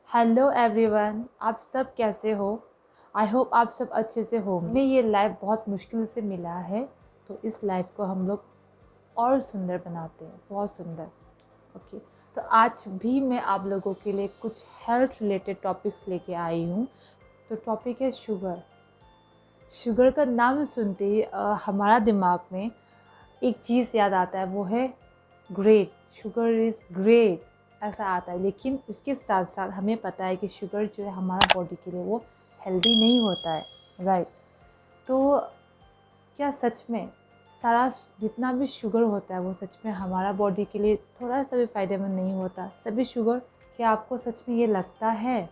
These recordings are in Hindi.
हेलो एवरीवन, आप सब कैसे हो? आई होप आप सब अच्छे से हो। हमें ये लाइफ बहुत मुश्किल से मिला है, तो इस लाइफ को हम लोग और सुंदर बनाते हैं, बहुत सुंदर। ओके, तो आज भी मैं आप लोगों के लिए कुछ हेल्थ रिलेटेड टॉपिक्स लेके आई हूँ। तो टॉपिक है शुगर। शुगर का नाम सुनते ही हमारा दिमाग में एक चीज़ याद आता है, वो है ग्रेट। शुगर इज़ ग्रेट, ऐसा आता है। लेकिन उसके साथ साथ हमें पता है कि शुगर जो है हमारा बॉडी के लिए वो हेल्दी नहीं होता है, राइट? तो क्या सच में सारा जितना भी शुगर होता है वो सच में हमारा बॉडी के लिए थोड़ा सा भी फ़ायदेमंद नहीं होता? सभी शुगर, क्या आपको सच में ये लगता है?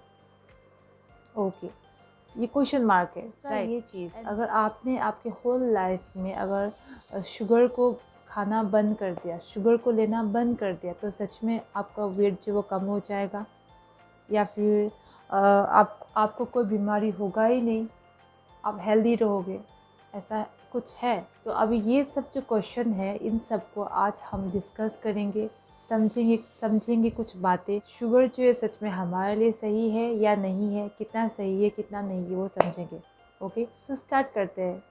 ओके, ये क्वेश्चन मार्क है, राइट? ये चीज़ अगर आपने आपके होल लाइफ में अगर शुगर को खाना बंद कर दिया, शुगर को लेना बंद कर दिया, तो सच में आपका वेट जो वो कम हो जाएगा, या फिर आपको कोई बीमारी होगा ही नहीं, आप हेल्दी रहोगे, ऐसा कुछ है? तो अभी ये सब जो क्वेश्चन है, इन सब को आज हम डिस्कस करेंगे, समझेंगे कुछ बातें। शुगर जो है सच में हमारे लिए सही है या नहीं है, कितना सही है कितना नहीं है, वो समझेंगे। ओके, तो स्टार्ट करते हैं।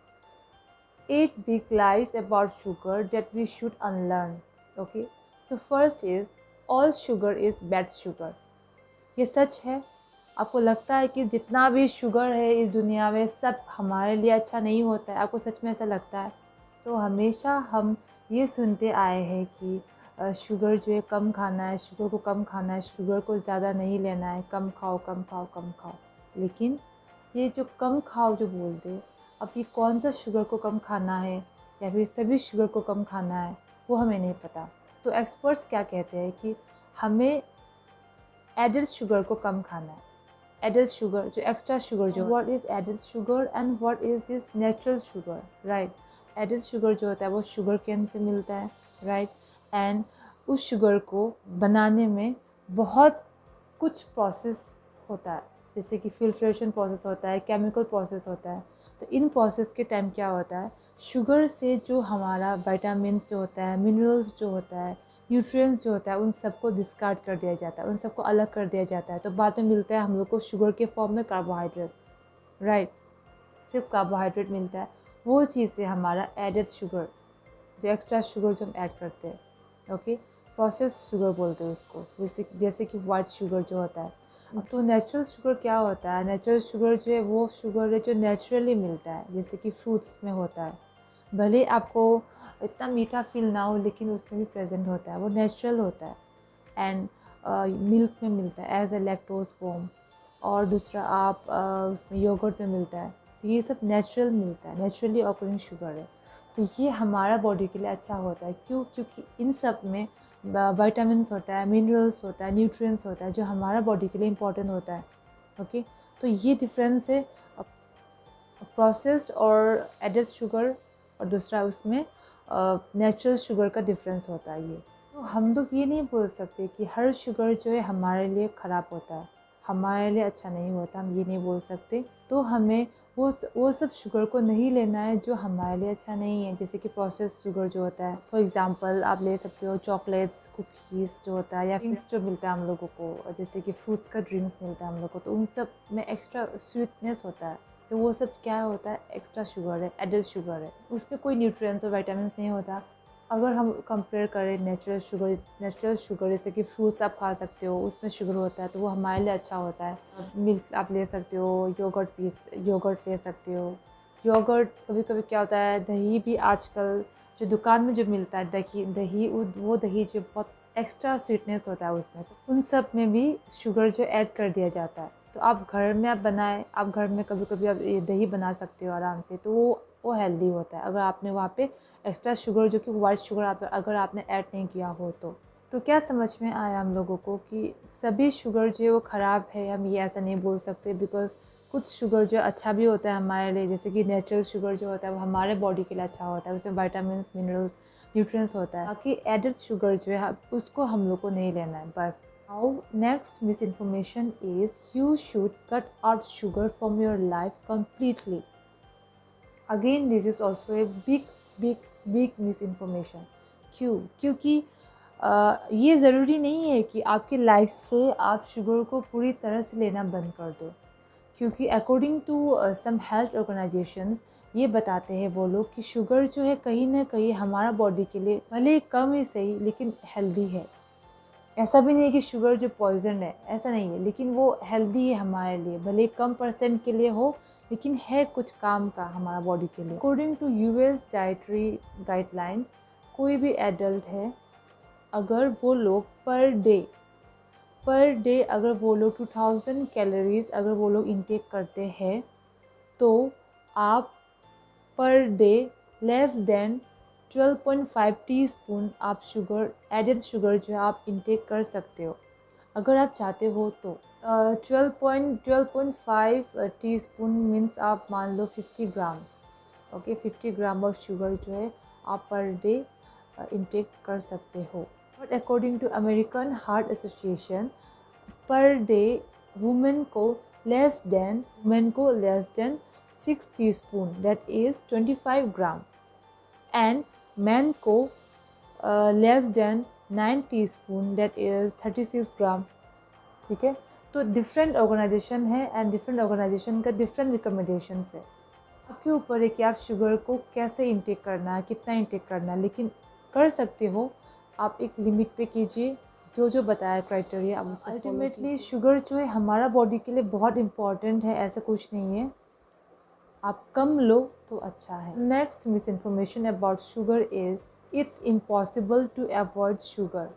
8 big lies about sugar that we should unlearn. Okay, so first is all sugar is bad sugar. ये सच है? आपको लगता है कि जितना भी शुगर है इस दुनिया में सब हमारे लिए अच्छा नहीं होता है? आपको सच में ऐसा लगता है? तो हमेशा हम ये सुनते आए हैं कि शुगर जो है कम खाना है, शुगर को कम खाना है, शुगर को ज़्यादा नहीं लेना है, कम खाओ कम खाओ कम खाओ। लेकिन ये जो कम खाओ जो बोलते हैं, अब ये कौन सा शुगर को कम खाना है या फिर सभी शुगर को कम खाना है, वो हमें नहीं पता। तो एक्सपर्ट्स क्या कहते हैं कि हमें एडेड शुगर को कम खाना है। एडेड शुगर जो एक्स्ट्रा शुगर जो, what is added sugar and what is this natural sugar, right? Added sugar जो होता है वो शुगर केन से मिलता है, राइट? एंड उस शुगर को बनाने में बहुत कुछ प्रोसेस होता है, जैसे कि फिल्ट्रेशन प्रोसेस होता है, केमिकल प्रोसेस होता है। तो इन प्रोसेस के टाइम क्या होता है, शुगर से जो हमारा विटामिन्स जो होता है, मिनरल्स जो होता है, न्यूट्रिएंट्स जो होता है, उन सबको डिस्कार्ड कर दिया जाता है, उन सबको अलग कर दिया जाता है। तो बाद में मिलता है हम लोग को शुगर के फॉर्म में कार्बोहाइड्रेट, राइट? सिर्फ कार्बोहाइड्रेट मिलता है। वो चीज़ से हमारा एडेड शुगर, जो एक्स्ट्रा शुगर जो हम ऐड करते हैं, ओके, प्रोसेस शुगर बोलते हैं उसको, जैसे कि वाइट शुगर जो होता है। तो नेचुरल शुगर क्या होता है? नेचुरल शुगर जो है वो शुगर है जो नेचुरली मिलता है, जैसे कि फ्रूट्स में होता है। भले आपको इतना मीठा फील ना हो, लेकिन उसमें भी प्रेजेंट होता है, वो नेचुरल होता है। एंड मिल्क में मिलता है एज ए लैक्टोज फॉर्म, और दूसरा आप उसमें योगर्ट में मिलता है। तो ये सब नेचुरल मिलता है, नेचुरली ऑकरिंग शुगर है। तो ये हमारा बॉडी के लिए अच्छा होता है। क्यों? क्योंकि इन सब में विटामिन्स होता है, मिनरल्स होता है, न्यूट्रिएंट्स होता है, जो हमारा बॉडी के लिए इम्पोर्टेंट होता है। ओके, तो ये डिफरेंस है प्रोसेस्ड और एडेड शुगर, और दूसरा उसमें नेचुरल शुगर का डिफरेंस होता है ये। तो हम लोग ये नहीं बोल सकते कि हर शुगर जो है हमारे लिए ख़राब होता है, हमारे लिए अच्छा नहीं होता, हम ये नहीं बोल सकते। तो हमें वो सब शुगर को नहीं लेना है जो हमारे लिए अच्छा नहीं है, जैसे कि प्रोसेस्ड शुगर जो होता है। फॉर एग्जांपल आप ले सकते हो चॉकलेट्स, कुकीज़ जो होता है, या ड्रिंक्स जो मिलता है हम लोगों को, जैसे कि फ्रूट्स का ड्रिंक्स मिलता है हम लोग को, तो उन सब में एक्स्ट्रा स्वीटनेस होता है। तो वो सब क्या होता है? एक्स्ट्रा शुगर है, एडेड शुगर है, उसमें कोई न्यूट्रिएंट्स और विटामिन्स नहीं होता। अगर हम कंपेयर करें नेचुरल शुगर जैसे कि फ्रूट्स आप खा सकते हो, उसमें शुगर होता है, तो वो हमारे लिए अच्छा होता है। मिल्क आप ले सकते हो, योगर्ट ले सकते हो। योगर्ट कभी कभी क्या होता है, दही भी आजकल जो दुकान में जो मिलता है, दही वो दही जो बहुत एक्स्ट्रा स्वीटनेस होता है उसमें, तो उन सब में भी शुगर जो ऐड कर दिया जाता है। तो आप घर में आप बनाएं, आप घर में कभी कभी आप ये दही बना सकते हो आराम से, तो वो हेल्दी होता है अगर आपने वहाँ पे एक्स्ट्रा शुगर जो कि वाइट शुगर अगर आपने ऐड नहीं किया हो तो क्या समझ में आया हम लोगों को कि सभी शुगर जो है वो ख़राब है? हम ये ऐसा नहीं बोल सकते, बिकॉज कुछ शुगर जो अच्छा भी होता है हमारे लिए, जैसे कि नेचुरल शुगर जो होता है वो हमारे बॉडी के लिए अच्छा होता है, उसमें विटामिन्स, मिनरल्स, न्यूट्रिएंट्स होता है। बाकी एडेड शुगर जो है उसको हम लोग को नहीं लेना है, बस। Now, next misinformation is you should cut out sugar from your life completely. Again, this is also a big misinformation. क्यों? क्योंकि ये ज़रूरी नहीं है कि आपकी लाइफ से आप शुगर को पूरी तरह से लेना बंद कर दो, क्योंकि according to some health organisations ये बताते हैं वो लोग कि शुगर जो है कहीं ना कहीं हमारा बॉडी के लिए भले कम ही सही लेकिन हेल्दी है। ऐसा भी नहीं है कि शुगर जो पॉइजन है, ऐसा नहीं है, लेकिन वो हेल्दी है हमारे लिए, भले कम परसेंट के लिए हो लेकिन है कुछ काम का हमारा बॉडी के लिए। According to US dietary guidelines, कोई भी एडल्ट है अगर वो लोग पर डे अगर वो लोग 2000 कैलोरीज अगर वो लोग इंटेक करते हैं तो आप per day less than 12.5 teaspoon आप शुगर, एडेड शुगर जो है आप इंटेक कर सकते हो अगर आप चाहते हो तो। 12.5 टीस्पून मीन्स आप मान लो 50 gram. Okay, 50 gram of sugar जो है आप पर डे इंटेक कर सकते हो। But according to American Heart Association, per day women को less than 6 teaspoon that is 25 gram and man को less than 9 teaspoon that is 36 gram. ठीक है, तो डिफरेंट ऑर्गेनाइजेशन है एंड डिफरेंट ऑर्गेनाइजेशन का डिफरेंट रिकमेंडेशंस है। आपके ऊपर है कि आप शुगर को कैसे इंटेक करना है, कितना इंटेक करना है, लेकिन कर सकते हो आप एक लिमिट पे कीजिए, जो जो बताया क्राइटेरिया आप उसको। अल्टीमेटली शुगर जो है हमारा बॉडी के लिए बहुत इम्पॉर्टेंट है, ऐसा कुछ नहीं है, आप कम लो तो अच्छा है। Next misinformation about sugar is it's impossible to avoid sugar.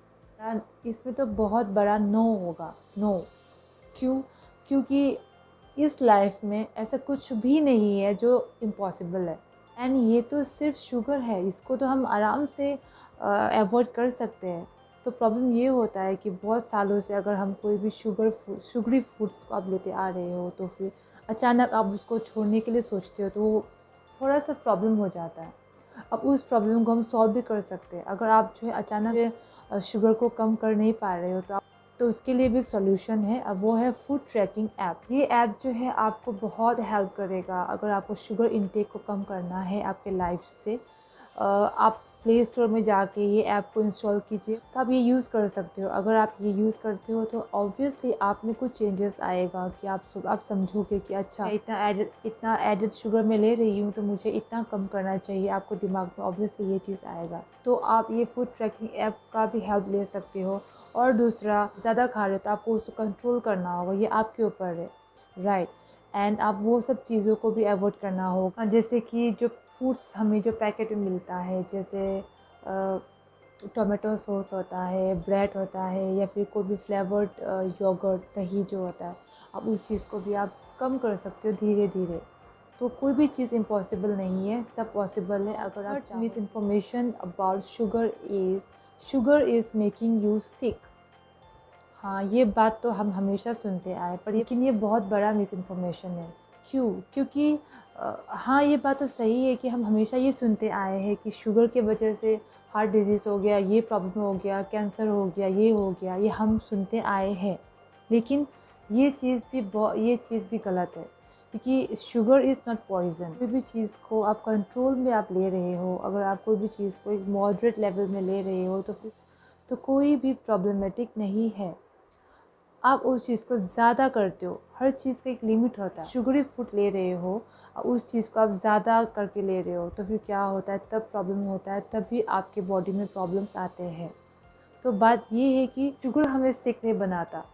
इसमें तो बहुत बड़ा नो होगा, नो। क्यों? क्योंकि इस लाइफ में ऐसा कुछ भी नहीं है जो इम्पॉसिबल है। एंड ये तो सिर्फ शुगर है, इसको तो हम आराम से अवॉइड कर सकते हैं। तो प्रॉब्लम ये होता है कि बहुत सालों से अगर हम कोई भी शुगरी फूड्स को आप लेते आ रहे हो तो फिर अचानक आप उसको छोड़ने के लिए सोचते हो तो वो थोड़ा सा प्रॉब्लम हो जाता है। अब उस प्रॉब्लम को हम सॉल्व भी कर सकते हैं। अगर आप जो है अचानक शुगर को कम कर नहीं पा रहे हो तो उसके लिए भी एक सॉल्यूशन है, अब वो है फूड ट्रैकिंग ऐप। ये ऐप जो है आपको बहुत हेल्प करेगा अगर आपको शुगर इंटेक को कम करना है आपके लाइफ से। आप प्ले स्टोर में जाके ये ऐप को इंस्टॉल कीजिए तो आप ये यूज़ कर सकते हो। अगर आप ये यूज़ करते हो तो ऑब्वियसली आप में कुछ चेंजेस आएगा कि आप समझोगे कि अच्छा इतना एडेड शुगर मैं ले रही हूँ तो मुझे इतना कम करना चाहिए। आपको दिमाग में ऑब्वियसली ये चीज़ आएगा, तो आप ये फूड ट्रैकिंग ऐप का भी हेल्प ले सकते हो। और दूसरा, ज़्यादा खा रहे हो तो आपको उसको कंट्रोल करना होगा, ये आपके ऊपर है, राइट। एंड आप वो सब चीज़ों को भी अवॉइड करना होगा, जैसे कि जो फूड्स हमें जो पैकेट में मिलता है, जैसे टोमेटो सॉस होता है, ब्रेड होता है, या फिर कोई भी फ्लेवर्ड योगर्ट, दही जो होता है, आप उस चीज़ को भी आप कम कर सकते हो धीरे धीरे। तो कोई भी चीज़ इम्पॉसिबल नहीं है, सब पॉसिबल है अगर आप। Miss information about sugar is making you sick. हाँ, ये बात तो हम हमेशा सुनते आए, पर लेकिन ये बहुत बड़ा मिस इन्फॉर्मेशन है। क्यों? क्योंकि हाँ, ये बात तो सही है कि हम हमेशा ये सुनते आए हैं कि शुगर की वजह से हार्ट डिजीज़ हो गया, ये प्रॉब्लम हो गया, कैंसर हो गया, ये हो गया, ये हम सुनते आए हैं। लेकिन ये चीज़ भी गलत है, क्योंकि शुगर इज़ नॉट पॉइज़न। कोई भी चीज़ को आप कंट्रोल में आप ले रहे हो, अगर आप कोई भी चीज़ को एक मॉडरेट लेवल में ले रहे हो तो फिर तो कोई भी प्रॉब्लमेटिक नहीं है। आप उस चीज़ को ज़्यादा करते हो, हर चीज़ का एक लिमिट होता है। शुगरी फूड ले रहे हो, उस चीज़ को आप ज़्यादा करके ले रहे हो तो फिर क्या होता है, तब प्रॉब्लम होता है, तभी आपके बॉडी में प्रॉब्लम्स आते हैं। तो बात ये है कि शुगर हमें सिक नहीं बनाता,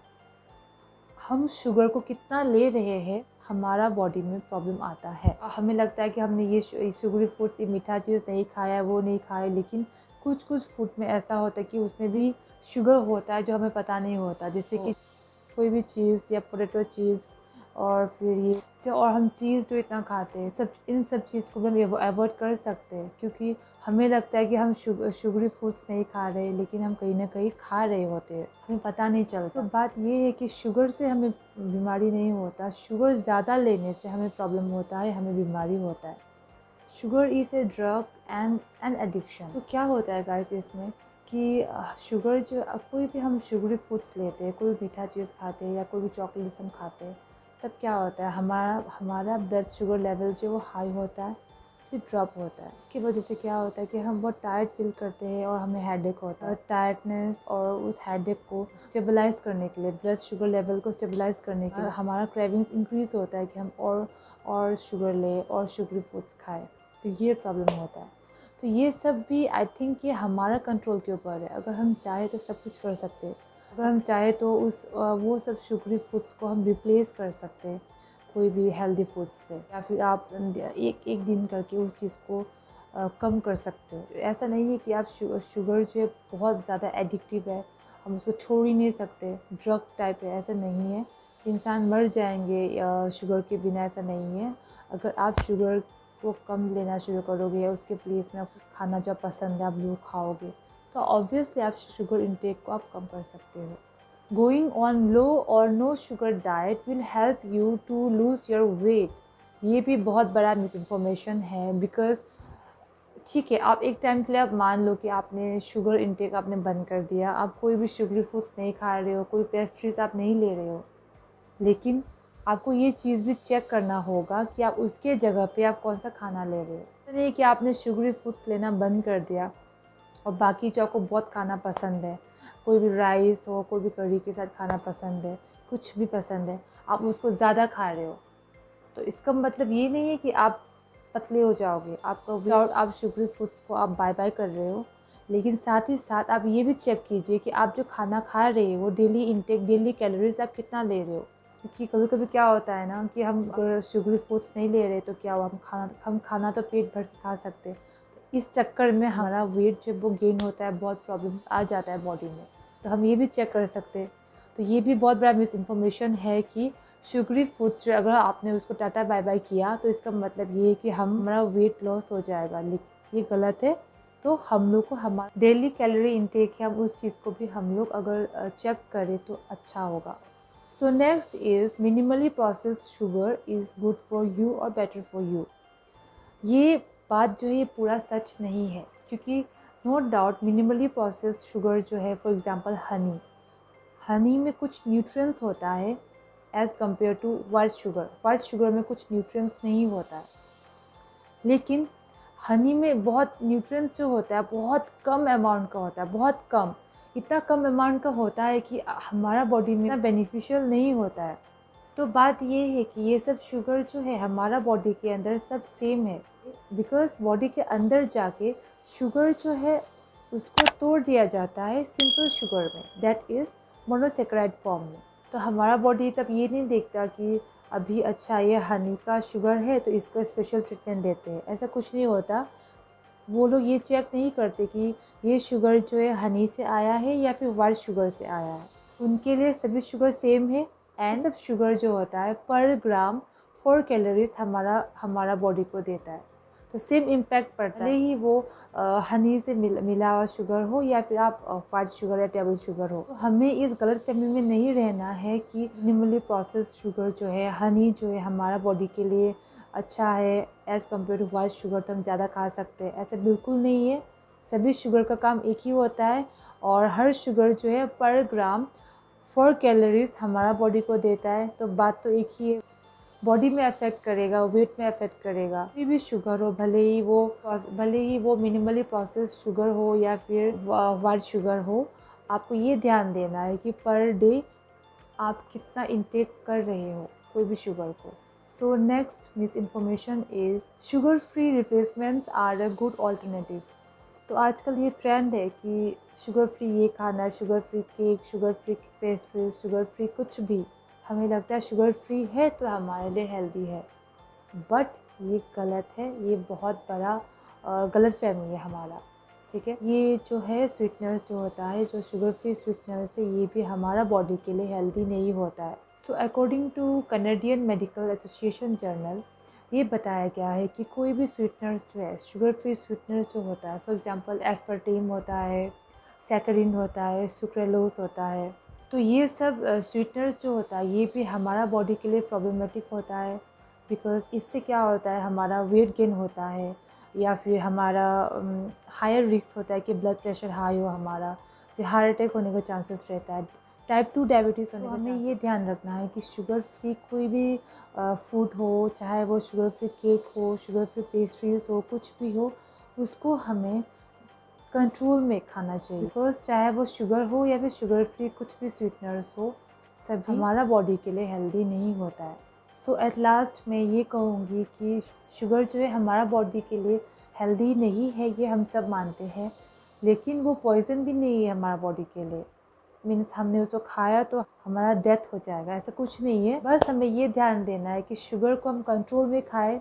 हम शुगर को कितना ले रहे हैं हमारा बॉडी में प्रॉब्लम आता है। हमें लगता है कि हमने ये शुगरी फूड्स, ये मीठा चीज़ नहीं खाया, वो नहीं खाया, लेकिन कुछ फूड में ऐसा होता है कि उसमें भी शुगर होता है जो हमें पता नहीं होता। जैसे कि कोई भी चिप्स या पोटैटो चिप्स, और फिर ये और हम चीज़ जो इतना खाते हैं, इन सब चीज़ को भी हम अवॉइड कर सकते हैं, क्योंकि हमें लगता है कि हम शुगरी फूड्स नहीं खा रहे, लेकिन हम कहीं ना कहीं खा रहे होते हैं, हमें पता नहीं चलता। तो बात ये है कि शुगर से हमें बीमारी नहीं होता, शुगर ज़्यादा लेने से हमें प्रॉब्लम होता है, हमें बीमारी होता है। Sugar is a drug and an addiction. तो क्या होता है गाइस इसमें कि शुगर जो कोई भी हम शुगरी फूड्स लेते हैं, कोई भी मीठा चीज़ खाते हैं या कोई भी चॉकलेट्स हम खाते हैं, तब क्या होता है, हमारा ब्लड शुगर लेवल जो वो हाई होता है, भी ड्रॉप होता है। इसकी वजह से क्या होता है कि हम बहुत टायर्ड फील करते हैं और हमें हेडेक होता है। टायर्डनेस और उस हेडेक को स्टेबलाइज करने के लिए, ब्लड शुगर लेवल को स्टेबलाइज करने के लिए हमारा क्रेविंग्स इंक्रीज़ होता है कि हम और शुगर लें और शुगरी फूड्स खाएँ, तो ये प्रॉब्लम होता है। तो ये सब भी आई थिंक ये हमारा कंट्रोल के ऊपर है। अगर हम चाहें तो सब कुछ कर सकते हैं। अगर हम चाहें तो वो सब शुगरी फूड्स को हम रिप्लेस कर सकते हैं कोई भी हेल्दी फूड्स से, या फिर आप एक एक दिन करके उस चीज़ को कम कर सकते हो। ऐसा नहीं है कि आप शुगर जो है बहुत ज़्यादा एडिक्टिव है, हम उसको छोड़ ही नहीं सकते, ड्रग टाइप है, ऐसा नहीं है। इंसान मर जाएंगे शुगर के बिना, ऐसा नहीं है। अगर आप शुगर को कम लेना शुरू करोगे या उसके प्लेस में आपको खाना जो पसंद है आप वो खाओगे, तो ऑब्वियसली आप शुगर इंटेक को आप कम कर सकते हो। गोइंग ऑन लो और no sugar diet will help you to lose your weight. ये भी बहुत बड़ा मिस इन्फॉर्मेशन है, बिकॉज ठीक है, आप एक टाइम के लिए आप मान लो कि आपने शुगर इंटेक आपने बंद कर दिया, आप कोई भी शुगरी फूड्स नहीं खा रहे हो, कोई पेस्ट्रीज आप नहीं ले रहे हो, लेकिन आपको ये चीज़ भी चेक करना होगा कि आप उसके जगह पे आप कौन सा खाना ले रहे हो। नहीं कि आपने शुगरी फूड्स लेना बंद कर दिया और बाकी जो आपको बहुत खाना पसंद है, कोई भी राइस हो, कोई भी कढ़ी के साथ खाना पसंद है, कुछ भी पसंद है, आप उसको ज़्यादा खा रहे हो, तो इसका मतलब ये नहीं है कि आप पतले हो जाओगे। आपका विदाउट आप शुगरी फूड्स को आप बाय बाय कर रहे हो, लेकिन साथ ही साथ आप ये भी चेक कीजिए कि आप जो खाना खा रहे हो वो डेली इंटेक, डेली कैलोरीज आप कितना ले रहे हो। क्योंकि कभी कभी क्या होता है ना कि हम अगर शुगरी फूड्स नहीं ले रहे तो क्या हुआ, हम खाना तो पेट भर के खा सकते हैं, तो इस चक्कर में हमारा वेट जो वो गेन होता है, बहुत प्रॉब्लम्स आ जाता है बॉडी में। तो हम ये भी चेक कर सकते हैं। तो ये भी बहुत बड़ा मिस इन्फॉर्मेशन है कि शुगरी फूड्स जो अगर आपने उसको टाटा बाय बाय किया तो इसका मतलब ये है कि हमारा वेट लॉस हो जाएगा, लेकिन ये गलत है। तो हम लोग को हमारा डेली कैलोरी इंटेक है, हम उस चीज़ को भी हम लोग अगर चेक करें तो अच्छा होगा। So next is minimally processed sugar is good for you और बेटर फॉर यू। ये बात जो है ये पूरा सच नहीं है, क्योंकि no doubt minimally processed sugar जो है, फॉर एग्जांपल हनी में कुछ न्यूट्रिएंट्स होता है as compare to white sugar. White sugar में कुछ न्यूट्रिएंट्स नहीं होता है, लेकिन हनी में बहुत न्यूट्रिएंट्स जो होता है बहुत कम अमाउंट का होता है, बहुत कम, इतना कम अमाउंट का होता है कि हमारा बॉडी में इतना बेनिफिशियल नहीं होता है। तो बात ये है कि ये सब शुगर जो है हमारा बॉडी के अंदर सब सेम है, बिकॉज बॉडी के अंदर जाके शुगर जो है उसको तोड़ दिया जाता है सिंपल शुगर में, दैट इज़ मोनोसेक्राइड फॉर्म में। तो हमारा बॉडी तब ये नहीं देखता कि अभी अच्छा ये हनी का शुगर है तो इसका स्पेशल ट्रीटमेंट देते हैं, ऐसा कुछ नहीं होता। वो लोग ये चेक नहीं करते कि ये शुगर जो है हनी से आया है या फिर वाइट शुगर से आया है। उनके लिए सभी शुगर सेम है, एंड सब शुगर जो होता है पर ग्राम 4 कैलोरीज हमारा बॉडी को देता है। तो सेम इम्पैक्ट पड़ता है, भले ही वो हनी से मिला हुआ शुगर हो या फिर आप वाइट शुगर या टेबल शुगर हो। तो हमें इस गलत फहमी में नहीं रहना है कि मिनिमली प्रोसेस्ड शुगर जो है, हनी जो है हमारा बॉडी के लिए अच्छा है as compare to white sugar, तो हम ज़्यादा खा सकते हैं, ऐसा बिल्कुल नहीं है। सभी शुगर का काम एक ही होता है और हर शुगर जो है पर ग्राम 4 कैलोरीज हमारा बॉडी को देता है। तो बात तो एक ही है, बॉडी में अफेक्ट करेगा, वेट में अफेक्ट करेगा। कोई भी शुगर हो, भले ही वो मिनिमली प्रोसेस्ड शुगर हो या फिर वाइट शुगर हो, आपको ये ध्यान देना है कि पर डे आप कितना इंटेक कर रहे हो कोई भी शुगर को। So next misinformation is sugar free replacements are a good alternative. तो आजकल ये ट्रेंड है कि शुगर फ्री ये खाना, sugar free cake, sugar free pastries, sugar free कुछ भी। हमें लगता है शुगर फ्री है तो हमारे लिए हेल्दी है, बट ये गलत है। ये बहुत बड़ा गलत फहमी है हमारा, ठीक है। ये जो है स्वीटनर्स जो होता है, जो शुगर फ्री स्वीटनर्स है, ये भी हमारा बॉडी के लिए हेल्दी नहीं होता है। So according two Canadian medical association journal, ये बताया गया है कि कोई भी स्वीटनर्स जो है, शुगर फ्री स्वीटनर्स जो होता है, फॉर एग्जांपल एस्पर्टेम होता है, सैकरिन होता है, सुक्रेलोस होता है, तो ये सब स्वीटनर्स जो होता है ये भी हमारा बॉडी के लिए प्रॉब्लमेटिक होता है। बिकॉज़ इससे क्या होता है, हमारा वेट गेन होता है या फिर हमारा हायर रिस्क होता है कि ब्लड प्रेशर हाई हो हमारा, फिर हार्ट अटैक होने का चांसेस रहता है, टाइप 2 डायबिटीज़ होने का हमें ये ध्यान रखना है कि शुगर फ्री कोई भी फूड हो, चाहे वो शुगर फ्री केक हो, शुगर फ्री पेस्ट्रीज़ हो, कुछ भी हो, उसको हमें कंट्रोल में खाना चाहिए। बिकॉज चाहे वो शुगर हो या फिर शुगर फ्री कुछ भी स्वीटनर्स हो, सभी हमारा बॉडी के लिए हेल्दी नहीं होता है। सो एट लास्ट मैं ये कहूँगी कि शुगर जो है हमारा बॉडी के लिए हेल्दी नहीं है, ये हम सब मानते हैं, लेकिन वो पॉइज़न भी नहीं है हमारा बॉडी के लिए। मीन्स हमने उसको खाया तो हमारा डेथ हो जाएगा, ऐसा कुछ नहीं है। बस हमें ये ध्यान देना है कि शुगर को हम कंट्रोल में खाएं,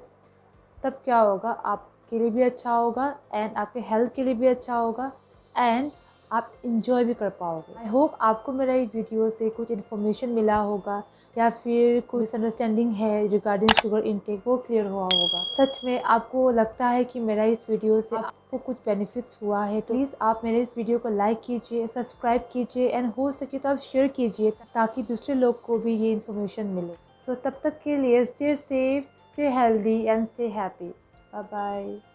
तब क्या होगा, आपके लिए भी अच्छा होगा एंड आपके हेल्थ के लिए भी अच्छा होगा एंड आप इंजॉय भी कर पाओगे। आई होप आपको मेरा ये वीडियो से कुछ इन्फॉर्मेशन मिला होगा या फिर कोई मिसअंडरस्टैंडिंग है रिगार्डिंग शुगर इनटेक वो क्लियर हुआ होगा। सच में आपको लगता है कि मेरा इस वीडियो से आपको कुछ बेनिफिट्स हुआ है तो प्लीज़ आप मेरे इस वीडियो को लाइक कीजिए, सब्सक्राइब कीजिए एंड हो सके तो आप शेयर कीजिए ताकि दूसरे लोग को भी ये इन्फॉर्मेशन मिले। सो तब तक के लिए stay safe, stay healthy and stay happy. Bye bye.